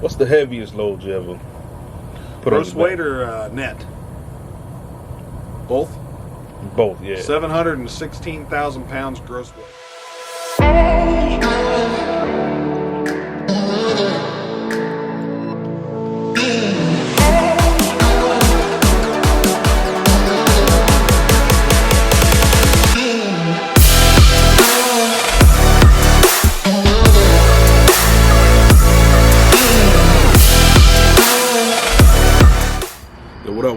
What's the heaviest load you ever put Gross on your weight or net? Both? Both, yeah. 716,000 pounds gross weight.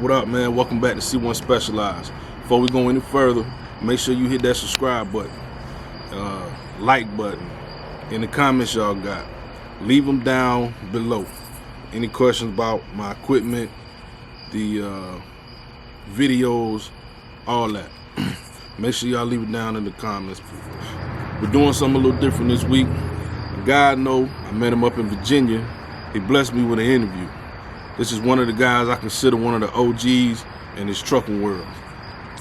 What up, man? Welcome back to C1 Specialized. Before we go any further, make sure you hit that subscribe button, like button. In the comments y'all got, leave them down below. Any questions about my equipment, the videos, all that. Make sure y'all leave it down in the comments. We're doing something a little different this week. God know, I met him up in Virginia. He blessed me with an interview. This is one of the guys I consider one of the OGs in this trucking world.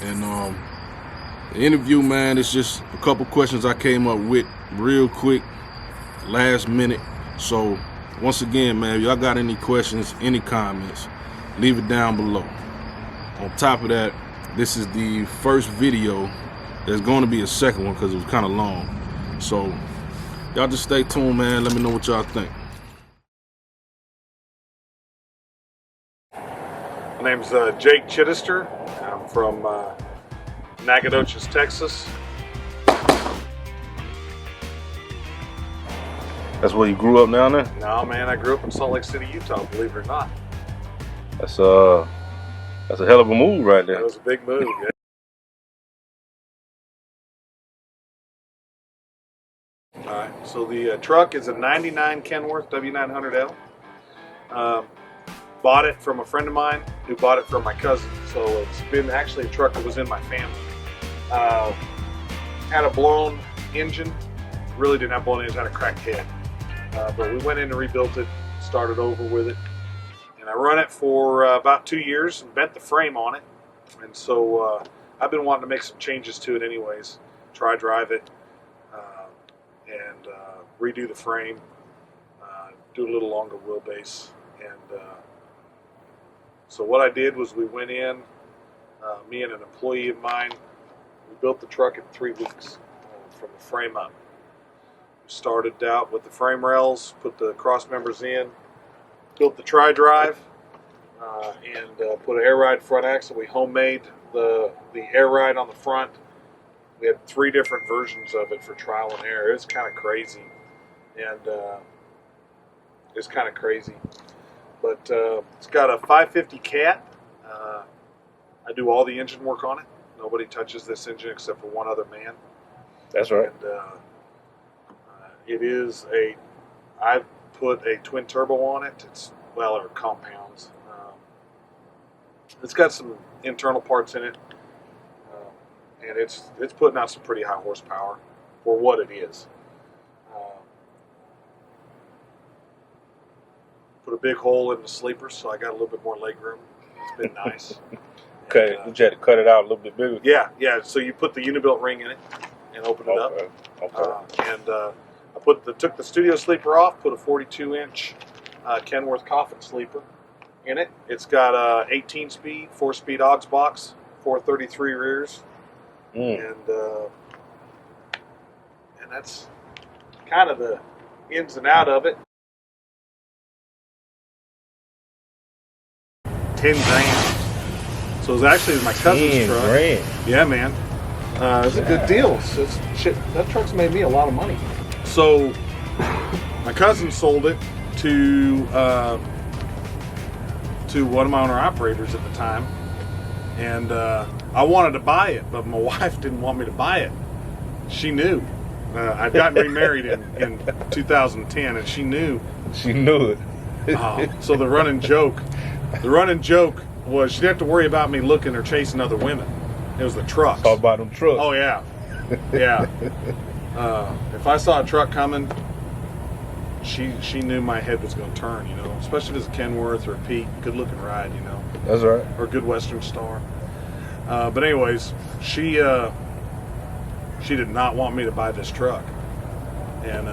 And the interview, man, it's just a couple questions I came up with real quick, last minute. So once again, man, if y'all got any questions, any comments, leave it down below. On top of that, this is the first video. There's going to be a second one because it was kind of long. So y'all just stay tuned, man. Let me know what y'all think. My name's Jake Chidester. I'm from Nacogdoches, Texas. That's where you grew up down there? No, man, I grew up in Salt Lake City, Utah, believe it or not. That's a hell of a move right there. That was a big move, yeah. All right, so the truck is a 99 Kenworth W900L. Bought it from a friend of mine who bought it from my cousin. So it's been actually a truck that was in my family. Had a blown engine. Really didn't have a blown engine, had a cracked head. But we went in and rebuilt it, started over with it. And I run it for about 2 years and bent the frame on it. And so I've been wanting to make some changes to it anyways. Try drive it and redo the frame, do a little longer wheelbase. And so what I did was we went in, me and an employee of mine, we built the truck in 3 weeks from the frame up. We started out with the frame rails, put the cross members in, built the tri-drive, and put an air ride front axle. We homemade the air ride on the front. We had 3 different versions of it for trial and error. It was kind of crazy. And it's kind of crazy. But it's got a 550 cat. I do all the engine work on it. Nobody touches this engine except for one other man. That's right. And it is I've put a twin turbo on it. It's, well, or compounds. It's got some internal parts in it. And it's putting out some pretty high horsepower for what it is. Put a big hole in the sleeper, so I got a little bit more leg room. It's been nice. Okay, you had to cut it out a little bit bigger. Yeah. So you put the Unibuilt ring in it and open it up. Okay. I took the studio sleeper off, put a 42-inch Kenworth coffin sleeper in it. It's got a 18-speed, 4-speed aux box, 433 rears, and that's kind of the ins and out of it. 10 grand. So it's actually my cousin's truck. 10 grand. Yeah, man. It's a good deal. Shit, that truck's made me a lot of money. So my cousin sold it to one of my owner operators at the time, and I wanted to buy it, but my wife didn't want me to buy it. She knew. I'd gotten remarried in 2010, and she knew. She knew it. So the running joke was she didn't have to worry about me looking or chasing other women. It was the trucks. Talk about them trucks. Oh yeah, yeah. If I saw a truck coming, she knew my head was going to turn. You know, especially if it's a Kenworth or a Pete, good looking ride. You know. That's right. Or a good Western Star. But anyways, she did not want me to buy this truck, and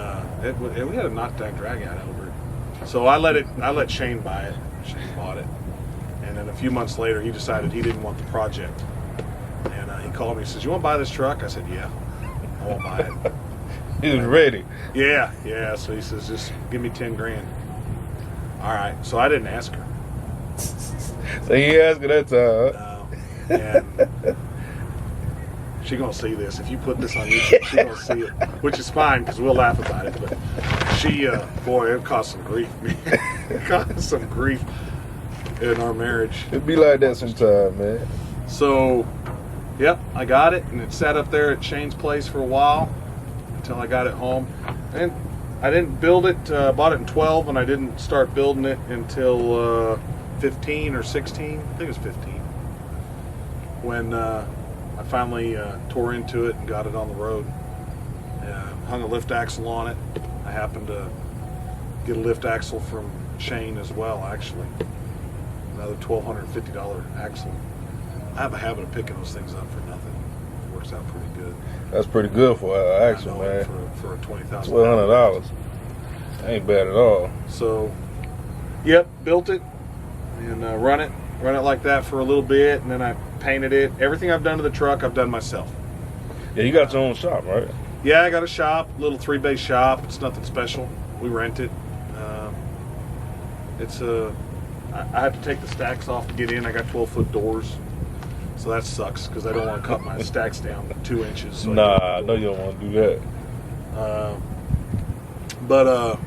we had a knockdown drag out over it. So I let Shane buy it. Shane bought it. And then a few months later, he decided he didn't want the project. And he called me, he says, you want to buy this truck? I said, yeah, I won't buy it. He was ready. Yeah. So he says, just give me 10 grand. All right. So I didn't ask her. So he asked her that time. And she gonna see this. If you put this on YouTube, she gonna see it, which is fine because we'll laugh about it. But she, boy, it caused some grief. It caused some grief in our marriage. It be like that sometimes, man. So, yep, I got it, and it sat up there at Shane's place for a while until I got it home. And I didn't build it. Bought it in 12, and I didn't start building it until 15 or 16. I think it was 15 when I finally tore into it and got it on the road. Hung a lift axle on it. I happened to get a lift axle from Shane as well, actually. Another $1,250 axle. I have a habit of picking those things up for nothing. It works out pretty good. That's pretty good for an axle, man. For a $20,000. $1,200. Ain't bad at all. So, yep, built it and run it like that for a little bit, and then I painted it. Everything I've done to the truck, I've done myself. Yeah, you got your own shop, right? Yeah, I got a shop, little 3-bay shop. It's nothing special. We rent it. I have to take the stacks off to get in. I got 12-foot doors, so that sucks because I don't want to cut my stacks down 2 inches. So Nah, I know you don't want to do that. But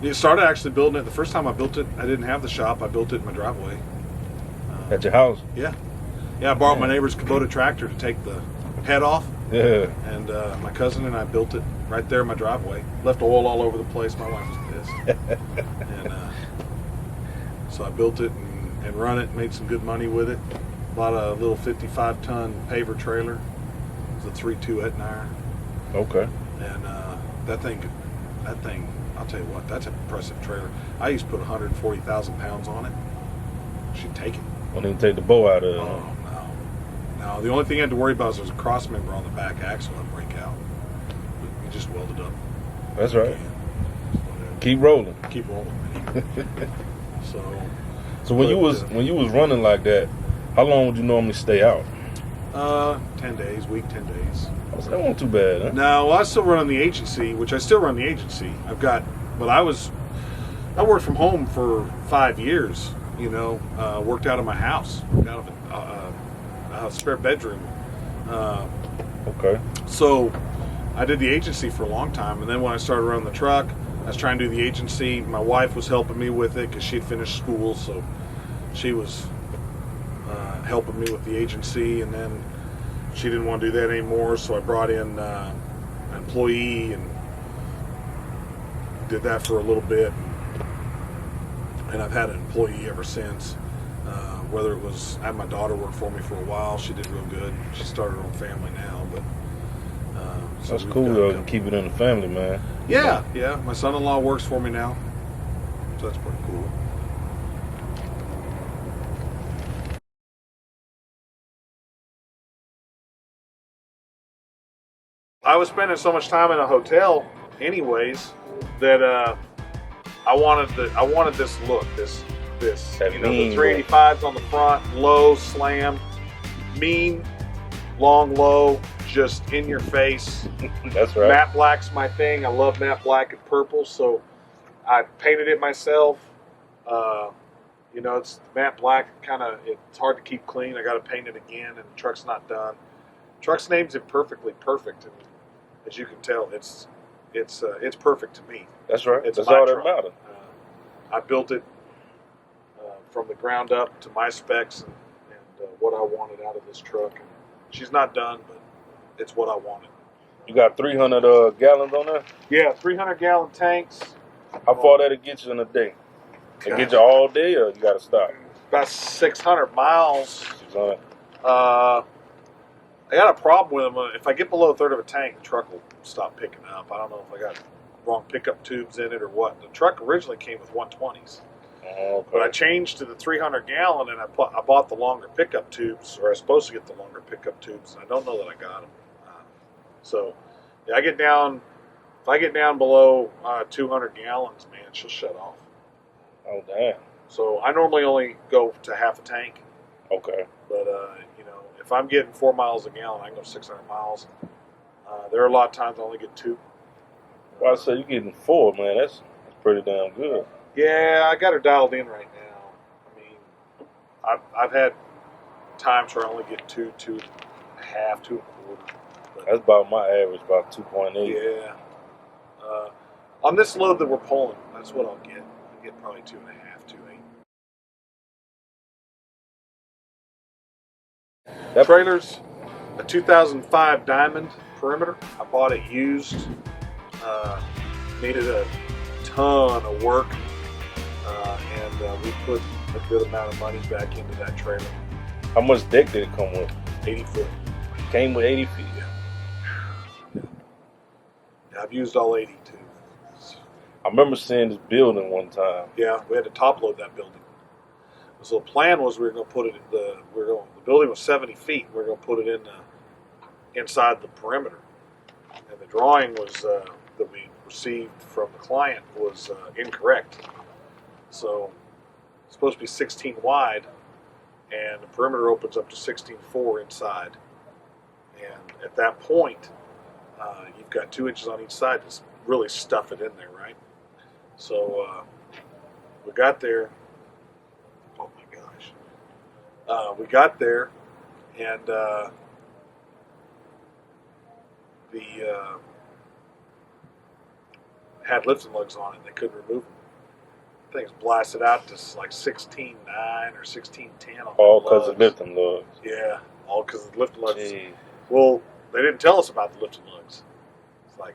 you started actually building it. The first time I built it, I didn't have the shop. I built it in my driveway. At your house? Yeah. Yeah, I borrowed my neighbor's Kubota tractor to take the head off. Yeah. And my cousin and I built it right there in my driveway. Left oil all over the place. My wife was pissed. And so I built it and run it, made some good money with it. Bought a little 55-ton paver trailer. It was a 3.2 Etnire. Okay. And that thing, I'll tell you what, that's an impressive trailer. I used to put 140,000 pounds on it. She'd take it. Won't even take the bow out of it. Oh, no. The only thing I had to worry about was there was a cross member on the back axle that break out. We just welded up. That's right. Keep rolling. Keep rolling. So when you was running like that, how long would you normally stay out? 10 days, week 10 days. That wasn't too bad, huh? No, I still run the agency, which I still run the agency. I worked from home for 5 years. Worked out of my house, out of a spare bedroom. Okay. So I did the agency for a long time, and then when I started running the truck, I was trying to do the agency. My wife was helping me with it because she'd finished school, so she was helping me with the agency, and then she didn't want to do that anymore, so I brought in an employee and did that for a little bit. And I've had an employee ever since. Whether it was, I had my daughter work for me for a while. She did real good. She started her own family now, but so that's cool though. To keep it in the family, man. Yeah. My son-in-law works for me now, so that's pretty cool. I was spending so much time in a hotel, anyways, that I wanted this look, this the 385s on the front, low, slam, mean, long, low, just in your face. That's right. Matte black's my thing. I love matte black and purple, so I painted it myself. It's matte black, it's hard to keep clean. I got to paint it again, and the truck's not done. Truck's name's imperfectly perfect, and as you can tell, it's perfect to me. That's right. It's That's my all truck. that matters. I built it from the ground up to my specs and what I wanted out of this truck. And she's not done, but it's what I wanted. You got 300 gallons on there? Yeah, 300-gallon tanks. How far that'll get you in a day? It get you all day, or you got to stop? About 600 miles. 600. I got a problem with them. If I get below a third of a tank, the truck will stop picking up. I don't know if I got wrong pickup tubes in it or what. The truck originally came with 120s. Okay. But I changed to the 300-gallon, and I bought the longer pickup tubes, or I was supposed to get the longer pickup tubes, and I don't know that I got them. So I get down If I get down below 200 gallons, man, she'll shut off. Oh, damn. So I normally only go to half a tank. Okay. But, you know, if I'm getting 4 miles a gallon, I can go 600 miles. There are a lot of times I only get 2. Well, I say you're getting 4, man. That's pretty damn good. Yeah, I got her dialed in right now. I mean, I've had times where I only get 2, 2.5, 2.25. But That's about my average, about 2.8. yeah. On this load that we're pulling, that's what I'll get. I'll get probably 2.5, 2.8. That Trailers, a 2005 Diamond Perimeter. I bought it used. Needed a ton of work, and we put a good amount of money back into that trailer. How much deck did it come with? 80 foot. Came with 80 feet. Yeah. I've used all 80 too. I remember seeing this building one time. Yeah, we had to top load that building. So the plan was we were going to put it in the building was 70 feet. We were going to put it in inside the perimeter, and the drawing was that we received from the client was incorrect. So it's supposed to be 16 wide, and the perimeter opens up to 16.4 inside. And at that point, you've got 2 inches on each side to really stuff it in there, right? So we got there. Oh my gosh. We got there, and the had lifting lugs on it. And they couldn't remove them. Things blasted out to like 16.9 or 16.10. All because of lifting lugs. Yeah, all because of the lifting lugs. Jeez. Well, they didn't tell us about the lifting lugs. It's like,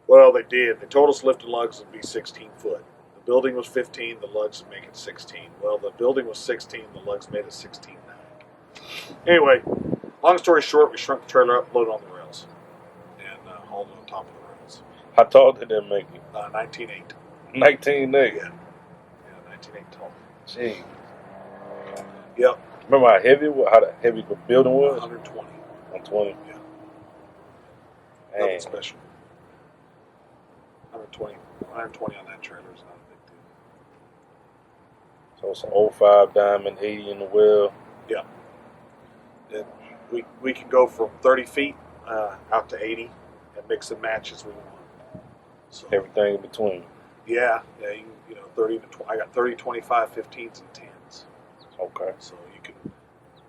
well, they did. They told us lifting lugs would be 16 foot. The building was 15. The lugs would make it 16. Well, the building was 16. The lugs made it 16.9. Anyway, long story short, we shrunk the trailer up, loaded on the rails, and hauled it on top of the rails. How tall did that make you? 19.8. 19.8. Yeah, 19.8 tall. Jeez. Yep. Remember how heavy the building was? 120. 120. Yeah. Dang. Nothing special. 120 on that trailer is not a big deal. So it's an 05 Diamond, 80 in the well. Yeah. And we can go from 30 feet out to 80 and mix and match as we want. So Everything in between. yeah, you know 30 to 20. I got 30, 25, 15s, and 10s. Okay. So you can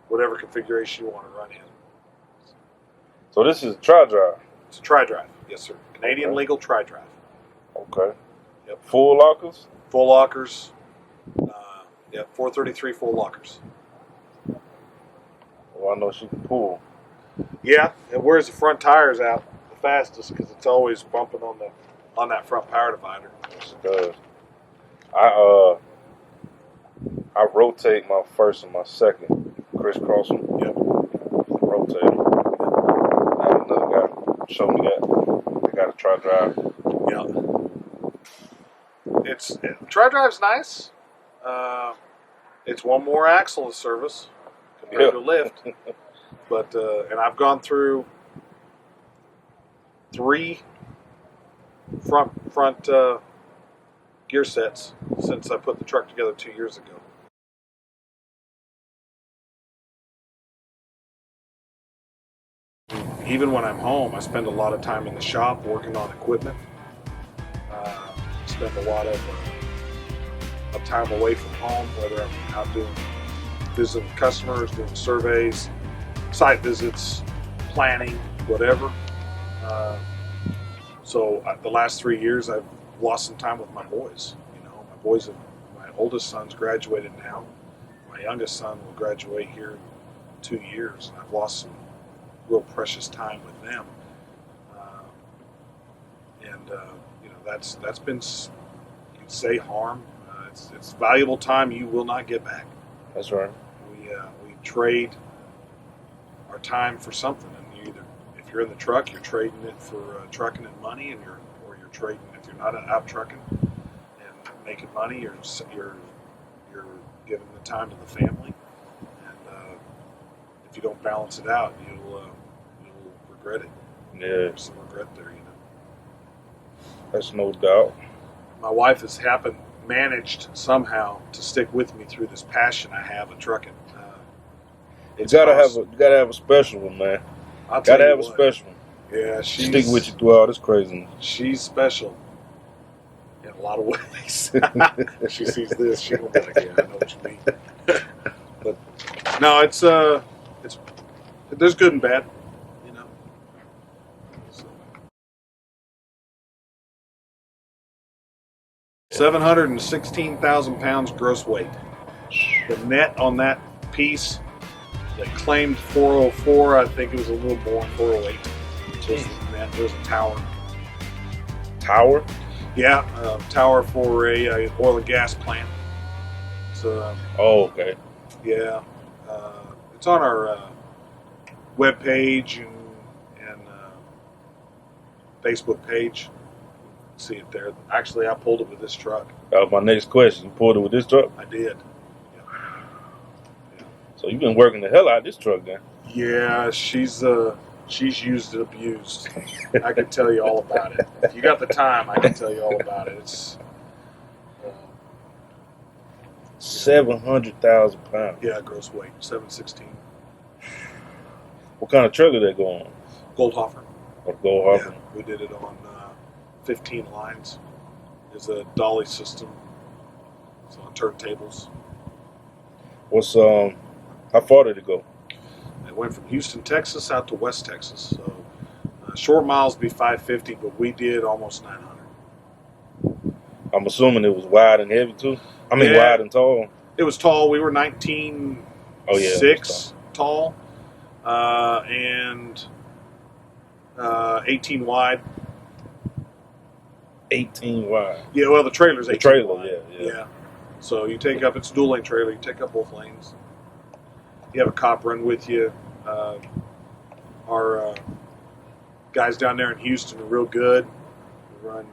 whatever configuration you want to run in. So this is a tri-drive. It's a tri-drive, yes sir. Canadian Okay. legal tri-drive. Okay. Yep. Full lockers? Full lockers. 433 full lockers. Well, I know she can pull. Yeah, it wears the front tires out the fastest because it's always bumping on that front power divider. Yes, it does. I rotate my first and my second, crisscross them. Yep. Rotate them. I had another guy show me that. They got a tri-drive. Yeah. Tri-drive's nice. It's one more axle to service compared to lift. But and I've gone through 3 front gear sets since I put the truck together 2 years ago. Even when I'm home, I spend a lot of time in the shop working on equipment. Spend a lot of time away from home, whether I'm out visiting customers, doing surveys, site visits, planning, whatever. So the last 3 years, I've lost some time with my boys. You know, my oldest son's graduated now. My youngest son will graduate here in 2 years, and I've lost some real precious time with them. You know, that's been, you could say, harm. It's valuable time you will not get back. That's right. We trade our time for something, and if you're in the truck, you're trading it for trucking and money, or you're trading if you're not out trucking and making money, you're giving the time to the family, and if you don't balance it out, you'll regret it. Yeah. There's some regret there, you know. That's no doubt. My wife has managed somehow to stick with me through this passion I have of trucking. You gotta have a special one, man. I'll tell Gotta you have a what. special one. Yeah, she's Stick with you through all this craziness. She's special in a lot of ways. She sees this, she gonna be like, yeah, I know what you mean. But no, it's there's good and bad, you know. So. 716,000 pounds gross weight. The net on that piece, they claimed 404. I think it was a little more, 408. Net. There's a tower. Tower? Yeah, tower for a oil and gas plant. So. Oh, okay. Yeah, it's on our web page and Facebook page. See it there. Actually, I pulled it with this truck. That was my next question. You pulled it with this truck? I did. So you've been working the hell out of this truck, then? Yeah, she's used and abused. I can tell you all about it. If you got the time, I can tell you all about it. It's 700,000 pounds. yeah, gross weight, 716. What kind of trailer they go on? Goldhofer. Or Goldhofer? Yeah, we did it on 15 lines. There's a dolly system. It's on turntables. What's how far did it go? It went from Houston, Texas, out to West Texas. So short miles be 550, but we did almost 900. I'm assuming it was wide and heavy too. I mean, Yeah. wide and tall. It was tall. We were 19.6 tall, and 18 wide. 18 wide. Yeah, well, the trailer's 18 trailer, wide. yeah. So you take up, it's a dual lane trailer. You take up both lanes. You have a cop run with you. Our guys down there in Houston are real good. We run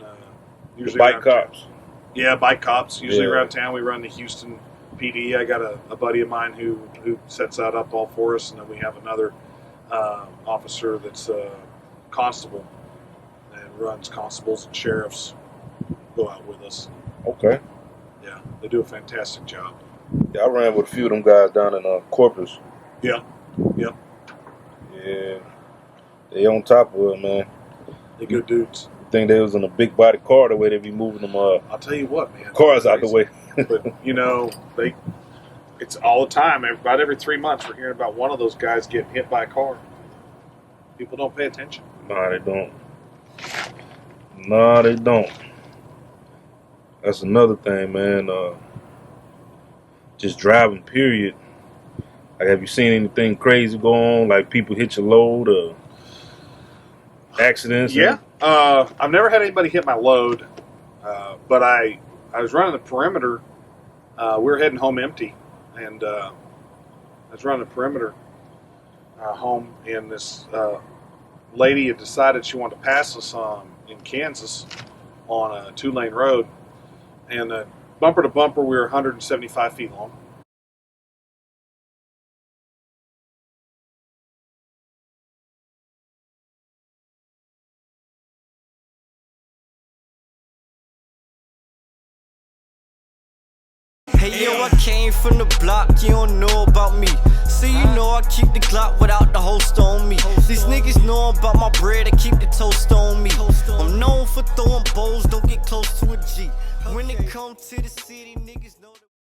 usually The bike around cops. town. Yeah, bike cops. Usually Yeah. around town, we run the Houston PD. I got a buddy of mine who sets that up all for us, and then we have another officer that's a constable and runs constables and sheriffs go out with us. Okay. Yeah, they do a fantastic job. Yeah, I ran with a few of them guys down in Corpus. Yeah. Yep. Yeah. They on top of it, man. They're good dudes. I think they was in a big body car the way they be moving them I'll tell you what, man. cars out the way. But you know, it's all the time. About every 3 months, we're hearing about one of those guys getting hit by a car. People don't pay attention. Nah, they don't. Nah, they don't. That's another thing, man. Just driving, period. Like, have you seen anything crazy go on? Like people hit your load or accidents? Yeah. I've never had anybody hit my load, but I was running the perimeter. We were heading home empty, and I was running the perimeter home, and this lady had decided she wanted to pass us in Kansas on a 2-lane road, and bumper to bumper, we were 175 feet long. Hey yo, I came from the block, you don't know about me. So you know I keep the Glock without the holster on me. These niggas know about my bread, I keep the toast on me. I'm known for throwing bowls, don't get close to a G. When it comes to the city, niggas know